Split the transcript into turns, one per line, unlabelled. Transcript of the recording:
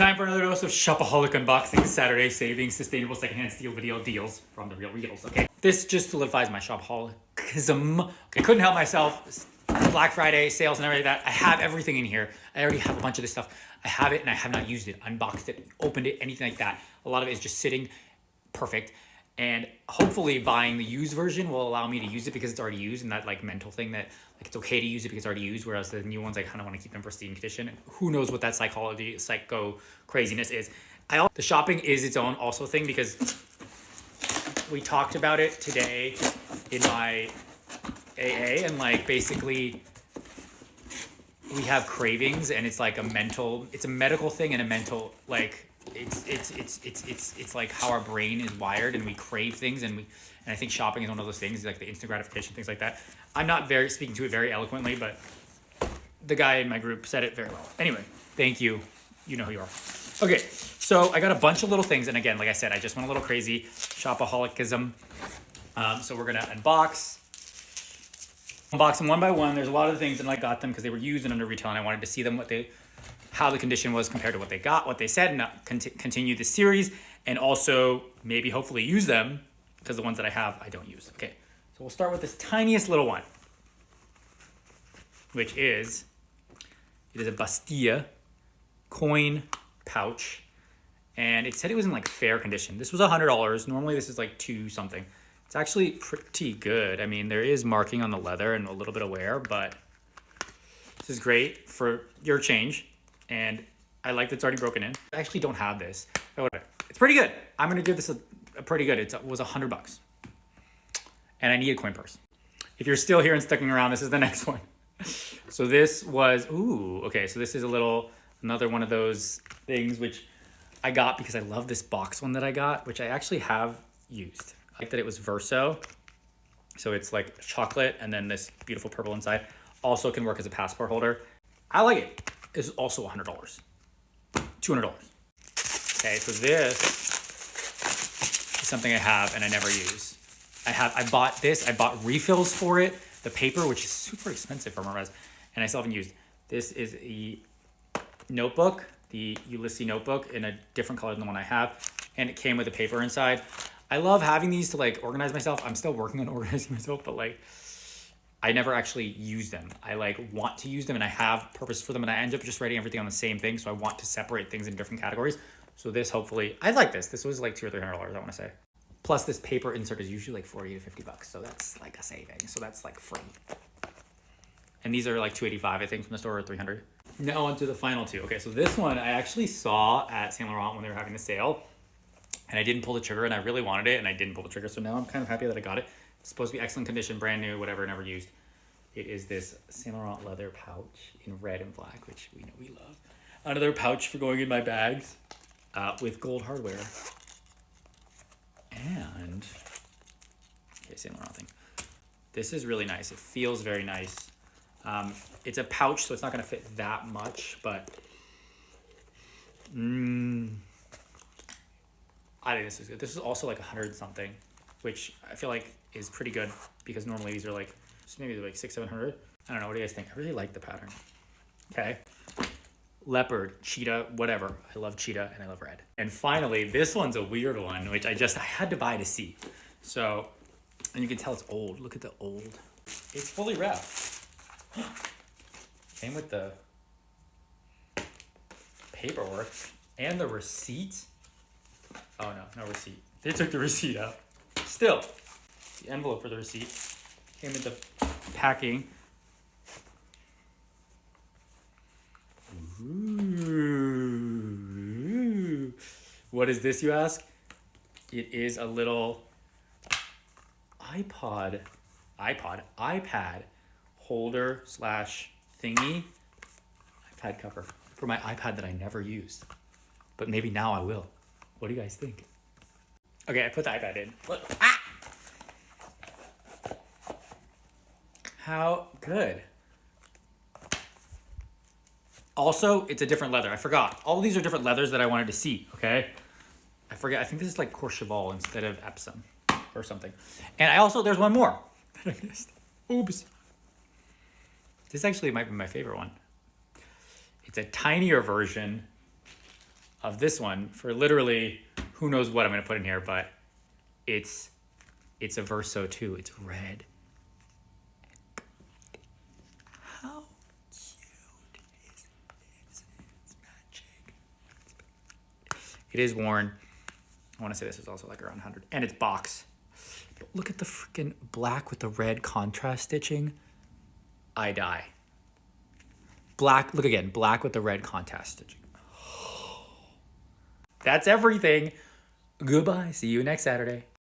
Time for another dose of Shopaholic unboxing, Saturday savings, sustainable secondhand steel video deals from TheRealReals. Okay, this just solidifies my shopaholicism. I couldn't help myself. Black Friday sales and everything like that. I have everything in here. I already have a bunch of this stuff. I have it and I have not used it, unboxed it, opened it, anything like that. A lot of it is just sitting perfect. And hopefully buying the used version will allow me to use it because it's already used, and that like mental thing that like it's okay to use it because it's already used, whereas the new ones I kind of want to keep in pristine condition. And who knows what that psycho craziness is. The shopping is its own also thing because we talked about it today in my AA, and like basically we have cravings, and it's like it's a medical thing and a mental like. It's like how our brain is wired, and we crave things, and I think shopping is one of those things, like the instant gratification, things like that. I'm not speaking to it very eloquently, but the guy in my group said it very well. Anyway, thank you. You know who you are. Okay, so I got a bunch of little things, and again, like I said, I just went a little crazy shopaholicism. So we're gonna unbox them one by one. There's a lot of things, and I got them because they were used and under retail, and I wanted to see them how the condition was compared to what they got, what they said, and continue the series, and also maybe hopefully use them because the ones that I have, I don't use. Okay, so we'll start with this tiniest little one, which is, it is a Bastia coin pouch, and it said it was in like fair condition. This was $100. Normally this is like $2 something. It's actually pretty good. I mean, there is marking on the leather and a little bit of wear, but this is great for your change. And I like that it's already broken in. I actually don't have this. It's pretty good. I'm gonna give this a pretty good. It was $100. And I need a coin purse. If you're still here and sticking around, this is the next one. So this was, okay. So this is another one of those things which I got because I love this box one that I got, which I actually have used. I like that it was Verso. So it's like chocolate and then this beautiful purple inside. Also can work as a passport holder. I like it. Is also $100, $200. Okay, so this is something I have and I never use. I bought this, I bought refills for it, the paper, which is super expensive from Hermes, and I still haven't used. This is a notebook, the Ulysses notebook in a different color than the one I have, and it came with the paper inside. I love having these to like organize myself. I'm still working on organizing myself, but like, I never actually use them. I like want to use them, and I have purpose for them, and I end up just writing everything on the same thing. So I want to separate things in different categories. So this, hopefully, I like this. This was like $200 or $300, I want to say. Plus this paper insert is usually like 40 to 50 bucks. So that's like a saving. So that's like free. And these are like $285, I think, from the store, or $300. Now on to the final two. Okay, so this one I actually saw at Saint Laurent when they were having the sale, and I didn't pull the trigger, and I really wanted it, and I didn't pull the trigger. So now I'm kind of happy that I got it. It's supposed to be excellent condition, brand new, whatever, never used. It is this Saint Laurent leather pouch in red and black, which we know we love. Another pouch for going in my bags with gold hardware. And, okay, Saint Laurent thing. This is really nice. It feels very nice. It's a pouch, so it's not gonna fit that much, but I think this is good. This is also like 100 something, which I feel like is pretty good because normally these are like, maybe like 600-700. I don't know, what do you guys think? I really like the pattern. Okay. Leopard, cheetah, whatever. I love cheetah and I love red. And finally, this one's a weird one, which I had to buy to see. So, and you can tell it's old. Look at the old. It's fully wrapped. Came with the paperwork and the receipt. Oh no receipt. They took the receipt out. Still, the envelope for the receipt came with the packing. Ooh. What is this, you ask? It is a little iPad holder / thingy, iPad cover for my iPad that I never used, but maybe now I will. What do you guys think? Okay, I put the iPad in. Look. How good. Also, it's a different leather. I forgot. All these are different leathers that I wanted to see, okay? I forget. I think this is like Courchevel instead of Epsom or something. And there's one more that I missed. Oops. This actually might be my favorite one. It's a tinier version of this one for literally who knows what I'm gonna put in here, but it's a Verso too. It's red. How cute is this? It's magic. It is worn. I want to say this is also like around 100, and it's box. But look at the freaking black with the red contrast stitching. I die. Black, look again, black with the red contrast stitching. That's everything. Goodbye. See you next Saturday.